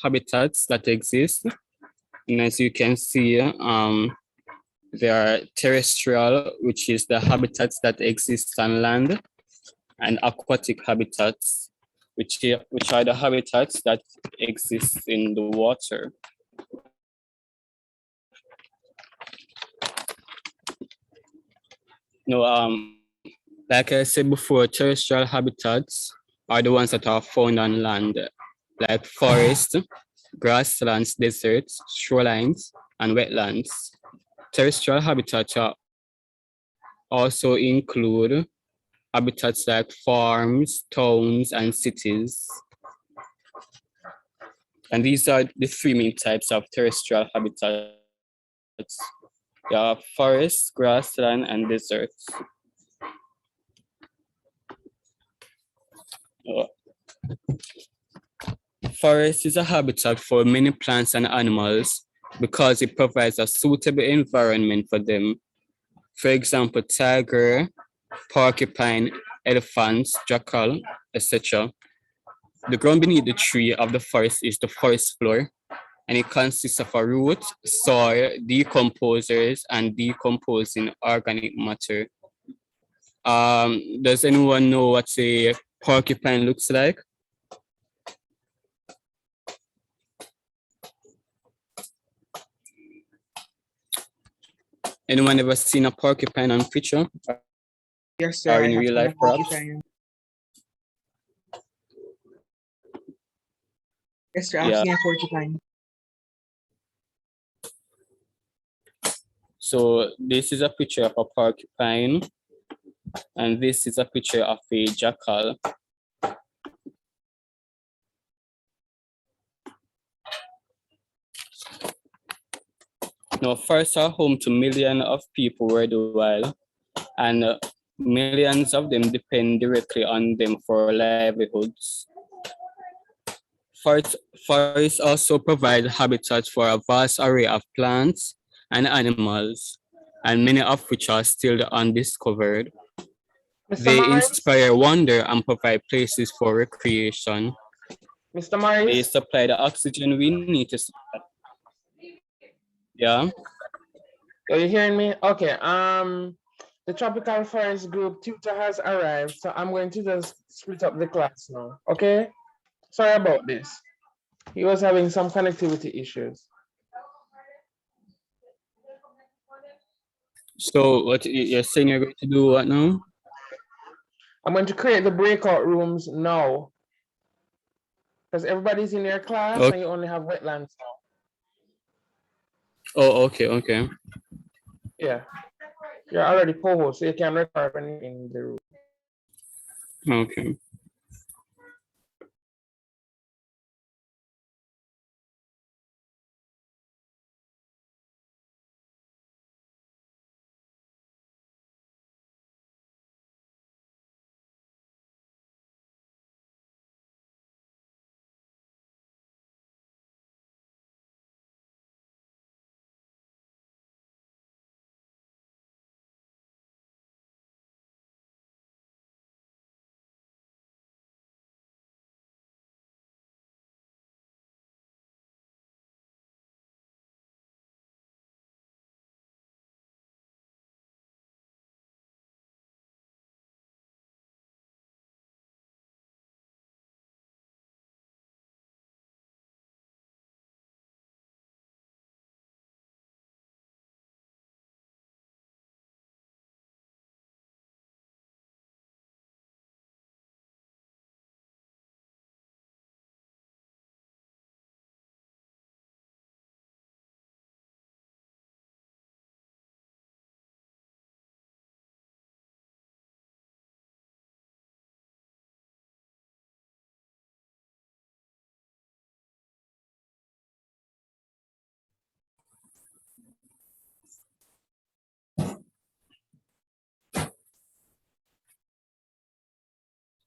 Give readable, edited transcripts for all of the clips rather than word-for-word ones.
habitats that exist. And as you can see, there are terrestrial, which is the habitats that exist on land, and aquatic habitats, which are the habitats that exist in the water. Now, like I said before, terrestrial habitats are the ones that are found on land, like forests, grasslands, deserts, shorelines, and wetlands. Terrestrial habitats also include habitats like farms, towns, and cities. And these are the three main types of terrestrial habitats. There are forests, grassland, and deserts. Forest is a habitat for many plants and animals because it provides a suitable environment for them. For example, tiger, porcupine, elephants, jackal, etc. The ground beneath the tree of the forest is the forest floor, and it consists of a root, soil, decomposers, and decomposing organic matter. Does anyone know what a porcupine looks like? Anyone ever seen a porcupine on picture? Yes, sir. Or in real life, perhaps? Yes, sir. I've seen a porcupine. So this is a picture of a porcupine, and this is a picture of a jackal. Now, forests are home to millions of people worldwide, and millions of them depend directly on them for livelihoods. Forests also provide habitats for a vast array of plants and animals, and many of which are still undiscovered. They inspire wonder and provide places for recreation. Mr. Morris? They supply the oxygen we need to survive. Yeah. Are you hearing me? Okay. The tropical forest group tutor has arrived, so I'm going to just split up the class now. Okay. Sorry about this. He was having some connectivity issues. So what you're saying you're going to do what now? I'm going to create the breakout rooms now. Because everybody's in their class and you only have wetlands now. Oh, okay. Yeah. You're already co-host, so you can record in the room. Okay.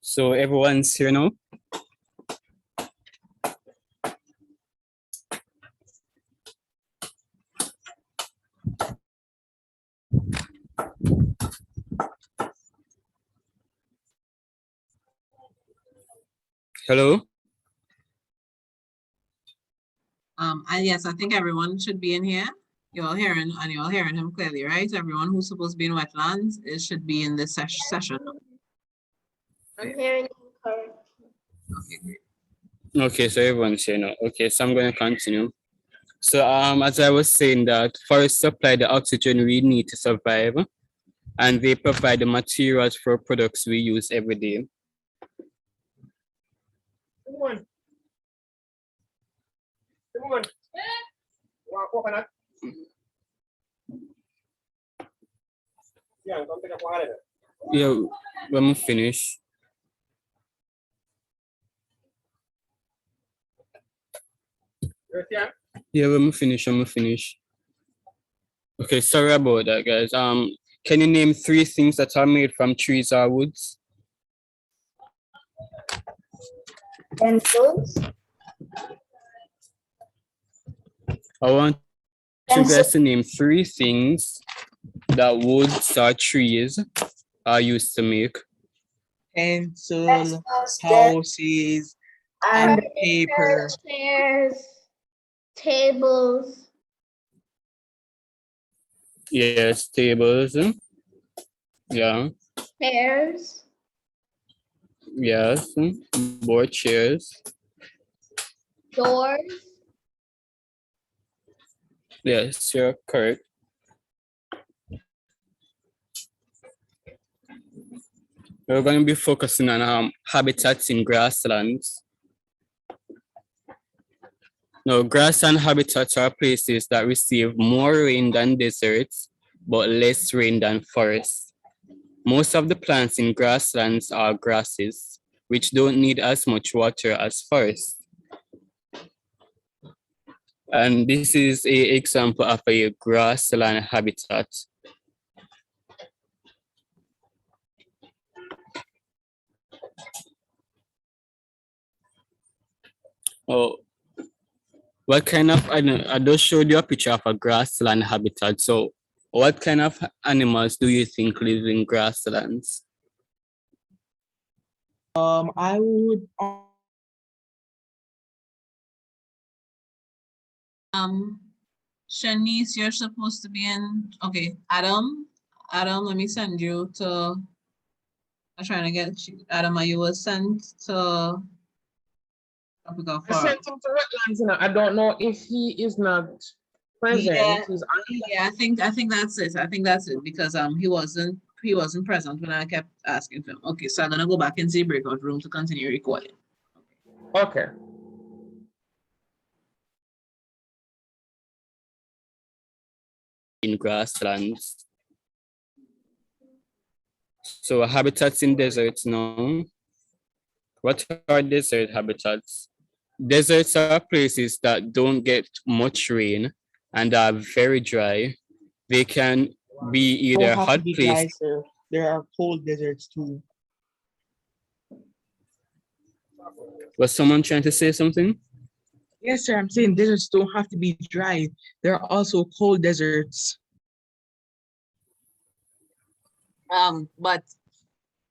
So everyone's here now? Hello? And yes, I think everyone should be in here. You're all hearing him clearly, right? Everyone who's supposed to be in wetlands, it should be in this session. I'm hearing you correct. Okay, great. Okay, so everyone's here now. Okay, so I'm going to continue. So as I was saying that forests supply the oxygen we need to survive, and they provide the materials for products we use every day. Come on. Come on. Coconut. Yeah, come take a water. Yeah, when we finish. Yeah. Yeah, when we finish. Okay, sorry about that, guys. Can you name 3 things that are made from trees or woods? Pencils. I want you guys to name 3 things that woods or trees are used to make. Pencil, houses, and paper. Chairs, tables. Yes, tables. Yeah. Chairs. Yes. Board chairs. Doors. Yes, you're correct. We're going to be focusing on habitats in grasslands. Now, grassland habitats are places that receive more rain than deserts, but less rain than forests. Most of the plants in grasslands are grasses, which don't need as much water as forests. And this is an example of a grassland habitat. Oh, what kind of, I just showed you a picture of a grassland habitat. So what kind of animals do you think live in grasslands? I would Shanice, you're supposed to be in. Okay, Adam, let me send you to. I'm trying to get you, Adam. You were sent to. I sent him to wetlands, you know. I don't know if he is not present. Yeah, He's I think that's it. I think that's it because he wasn't present when I kept asking him. Okay, so I'm gonna go back into the breakout room to continue recording. okay. In grasslands. So habitats in deserts now. What are desert habitats? Deserts are places that don't get much rain and are very dry. They can be either have hot to be dry, places. sir. There are cold deserts too. Was someone trying to say something? Yes, sir. I'm saying deserts don't have to be dry. There are also cold deserts. But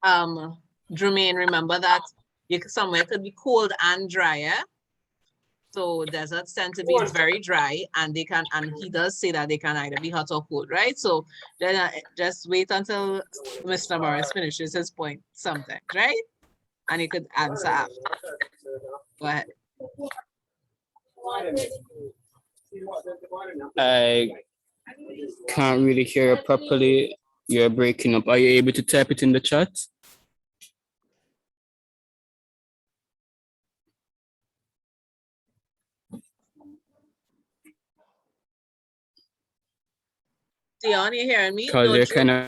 Jermaine, remember that somewhere could be cold and drier. So deserts tend to be very dry, and he does say that they can either be hot or cold, right? So then just wait until Mr. Morris finishes his point something, right? And he could answer after. Go ahead. I can't really hear it properly. You're breaking up. Are you able to type it in the chat? Dion, you hearing me? Because you're kind of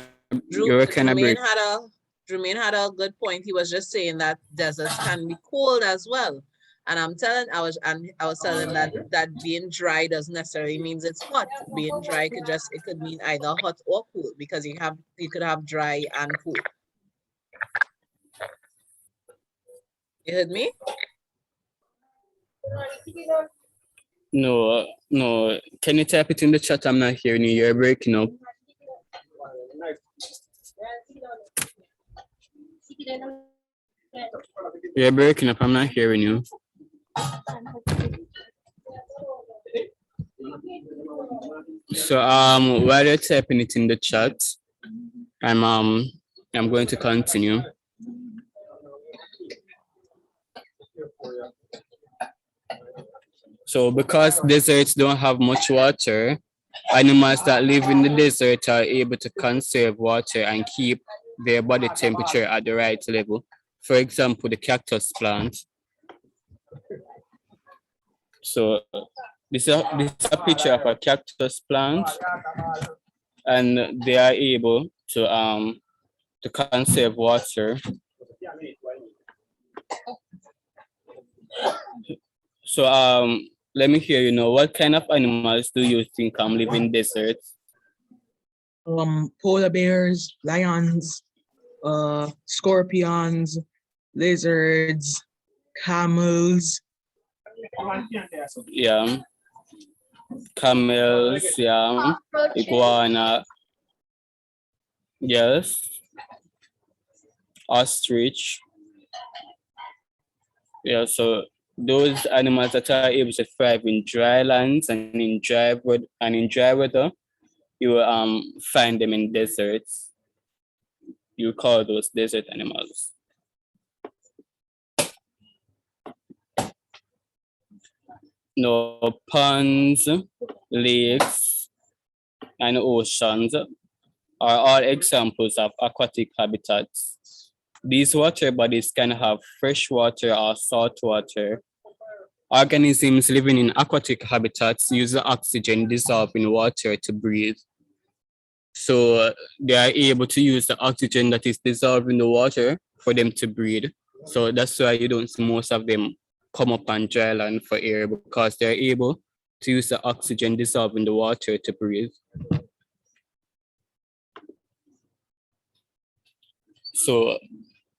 Jermaine had a good point. He was just saying that deserts can be cold as well. And I was telling that being dry doesn't necessarily means it's hot. Being dry could mean either hot or cool, because you could have dry and cool. You heard me? No. Can you type it in the chat? I'm not hearing you. You're breaking up. You're breaking up. I'm not hearing you. So while you're typing it in the chat, I'm going to continue. So because deserts don't have much water, animals that live in the desert are able to conserve water and keep their body temperature at the right level. For example, the cactus plant. So this is a picture of a cactus plant, and they are able to conserve water. So let me hear, what kind of animals do you think live in deserts? Polar bears, lions, scorpions, lizards, camels. Yeah, camels, yeah, Cockroaches. iguana, yes, ostrich. Yeah, so those animals that are able to thrive in dry lands and in dry weather, you will find them in deserts. You call those desert animals. No, ponds, lakes, and oceans are all examples of aquatic habitats. These water bodies can have fresh water or salt water. Organisms living in aquatic habitats use the oxygen dissolved in water to breathe. So they are able to use the oxygen that is dissolved in the water for them to breathe. So that's why you don't see most of them come up on dry land for air, because they're able to use the oxygen dissolved in the water to breathe. So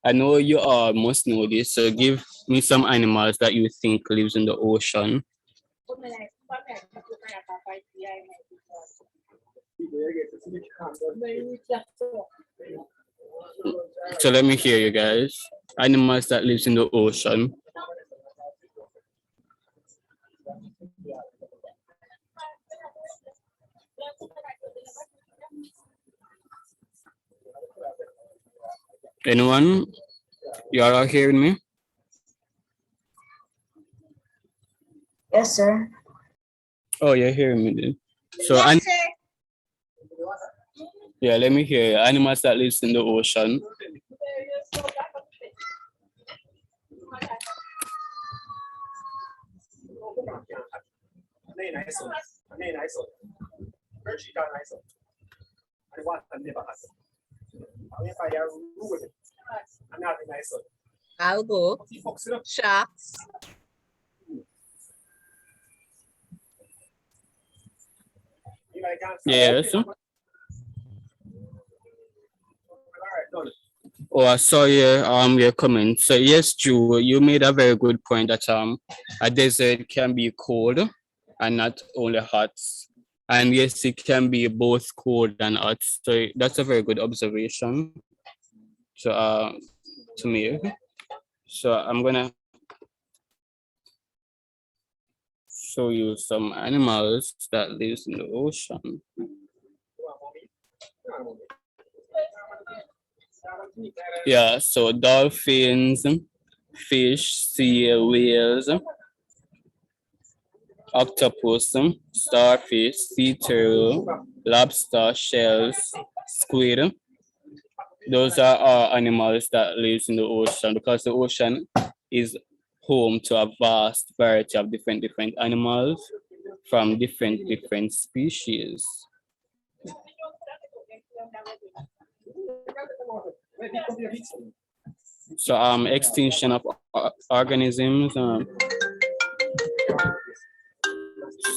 I know you all must know this, so give me some animals that you think lives in the ocean. So let me hear you guys. Animals that lives in the ocean. Anyone? You all are hearing me? Yes, sir. Oh, you're hearing me then. So Yes, sir. yeah, let me hear you. Animals that lives in the ocean. Algo, sharks, Yes. Oh, I saw your comment. So yes, Drew, you made a very good point that a desert can be cold and not only hot. And yes, it can be both cold and hot. So that's a very good observation. So to me. So I'm gonna show you some animals that lives in the ocean. Yeah, so dolphins, fish, sea whales, octopus, starfish, sea turtle, lobster, shells, squid. Those are all animals that lives in the ocean, because the ocean is home to a vast variety of different animals from different species. So extinction of organisms.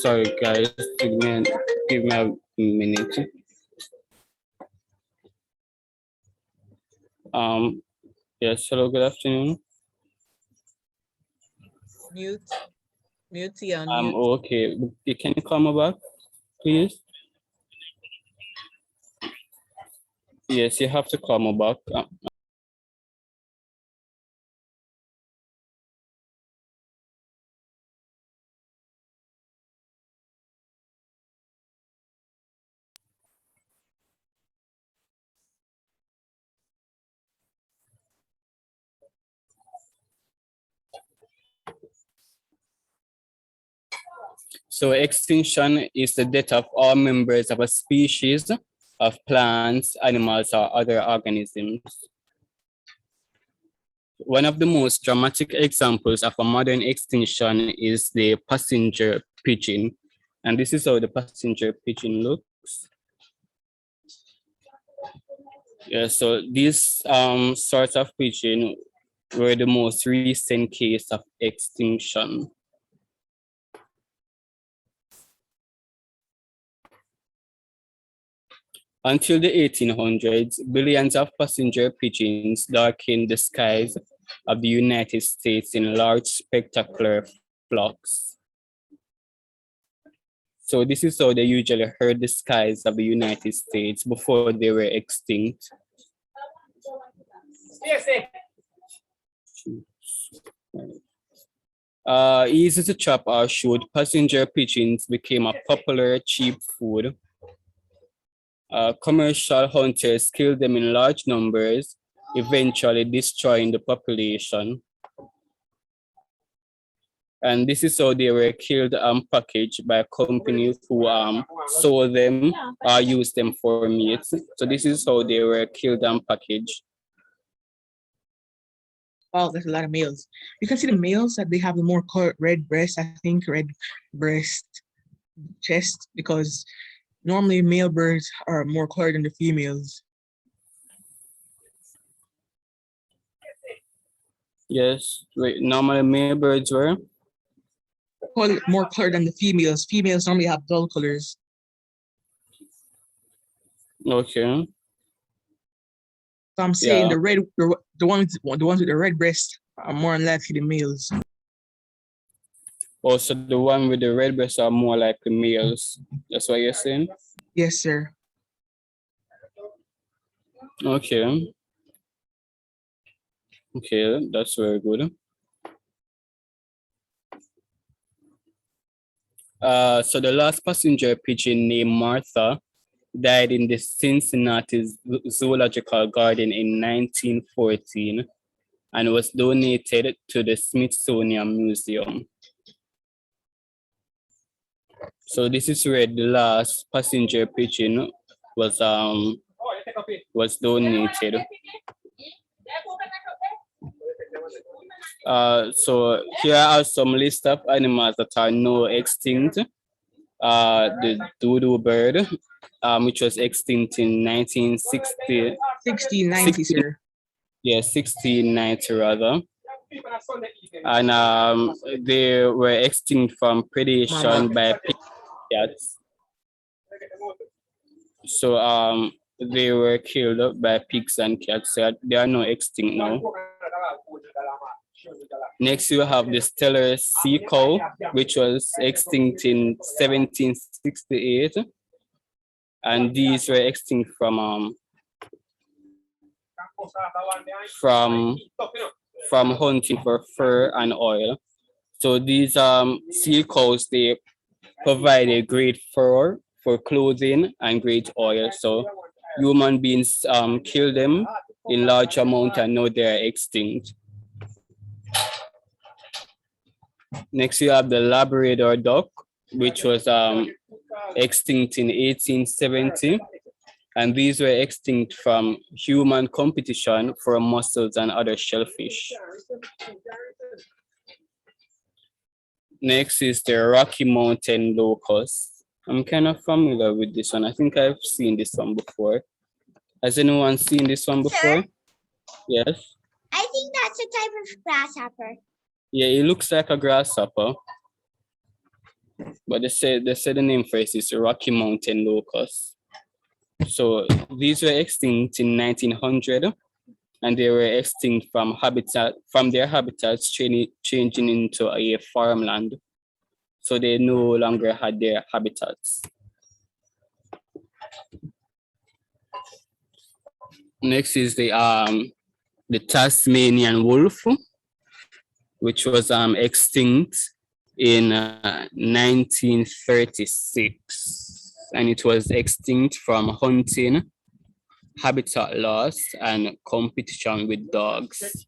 Sorry guys, give me a minute. Yes, hello, good afternoon. mute, unmute. Okay. Can you come back, please? Yes, you have to come back. So extinction is the death of all members of a species of plants, animals, or other organisms. One of the most dramatic examples of a modern extinction is the passenger pigeon. And this is how the passenger pigeon looks. Yeah, so these sorts of pigeon were the most recent case of extinction. Until the 1800s, billions of passenger pigeons darkened the skies of the United States in large spectacular flocks. So this is how they usually heard the skies of the United States before they were extinct. Easy to trap or shoot, passenger pigeons became a popular cheap food. Commercial hunters killed them in large numbers, eventually destroying the population. And this is how they were killed and packaged by companies who sold them or used them for meat. So this is how they were killed and packaged. Wow, there's a lot of males. You can see the males that they have the more red breast, I think red breast chest, because normally male birds are more colored than the females. Yes, wait, normally male birds were? More colored than the females. Females normally have dull colors. Okay. So I'm saying Yeah. the red, the ones with the red breast are more likely the males. Also, the one with the red breasts are more like the males. That's what you're saying? Yes, sir. Okay. Okay, that's very good. So the last passenger pigeon named Martha died in the Cincinnati Zoological Garden in 1914 and was donated to the Smithsonian Museum. So this is where the last passenger pigeon was donated. So here are some list of animals that are now extinct. The dodo bird, which was extinct in 1960. 1690, sir. Yeah, 1690 rather. And they were extinct from predation by pigs and cats. So they were killed by pigs and cats. So they are now extinct now. Next, you have the stellar sea cow, which was extinct in 1768, and these were extinct from hunting for fur and oil. So these sea cows, they provide a great fur for clothing and great oil. So human beings kill them in large amount and now they are extinct. Next, you have the Labrador duck, which was extinct in 1870. And these were extinct from human competition for mussels and other shellfish. Next is the Rocky Mountain locust. I'm kind of familiar with this one. I think I've seen this one before. Has anyone seen this one before? Sir? Yes. I think that's a type of grasshopper. Yeah, it looks like a grasshopper. But they said the name for it is Rocky Mountain locust. So these were extinct in 1900, and they were extinct from their habitats changing into a farmland. So they no longer had their habitats. Next is the Tasmanian wolf, which was extinct in 1936, and it was extinct from hunting, habitat loss, and competition with dogs.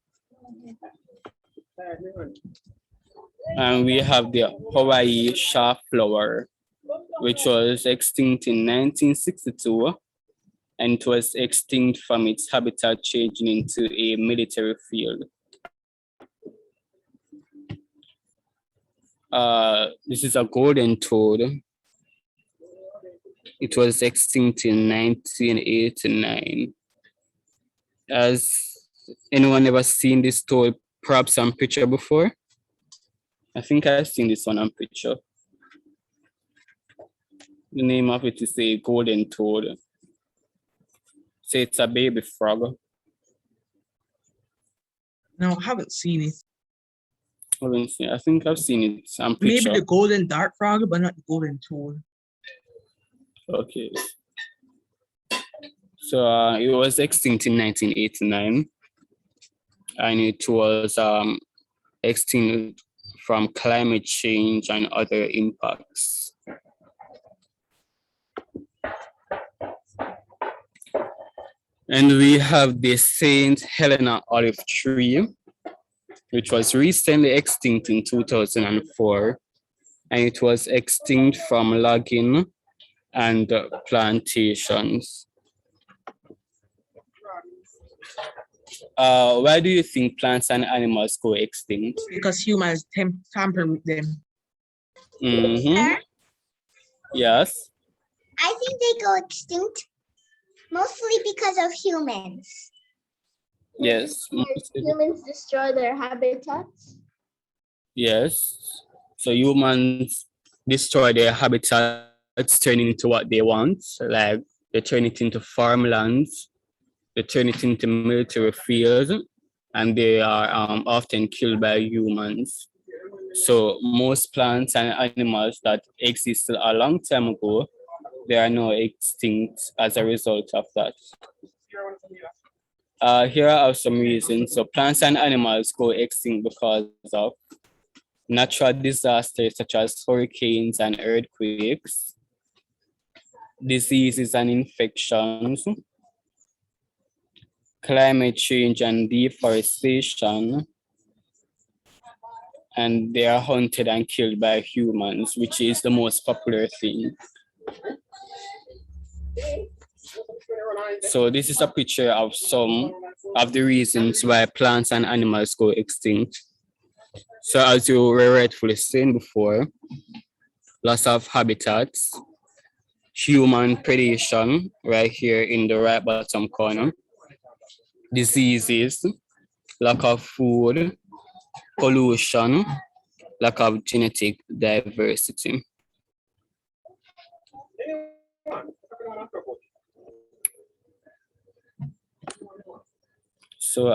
And we have the Hawaii sharp flower, which was extinct in 1962, and it was extinct from its habitat changing into a military field. This is a golden toad. It was extinct in 1989. Has anyone ever seen this toad perhaps on picture before? I think I've seen this one on picture. The name of it is a golden toad. So it's a baby frog. No, I haven't seen it. I think I've seen it on picture. Maybe the golden dart frog, but not the golden toad. Okay. So it was extinct in 1989, and it was extinct from climate change and other impacts. And we have the St. Helena olive tree, which was recently extinct in 2004, and it was extinct from logging and plantations. Why do you think plants and animals go extinct? Because humans tamper with them. Mm-hmm. Yes. I think they go extinct mostly because of humans. Yes. Humans destroy their habitats. Yes. So humans destroy their habitats, turning into what they want. Like they turn it into farmlands, they turn it into military fields, and they are often killed by humans. So most plants and animals that existed a long time ago, they are now extinct as a result of that. Here are some reasons. So plants and animals go extinct because of natural disasters such as hurricanes and earthquakes, diseases and infections, climate change and deforestation, and they are hunted and killed by humans, which is the most popular thing. So this is a picture of some of the reasons why plants and animals go extinct. So as you were rightfully saying before, loss of habitats, human predation right here in the right bottom corner, diseases, lack of food, pollution, lack of genetic diversity. So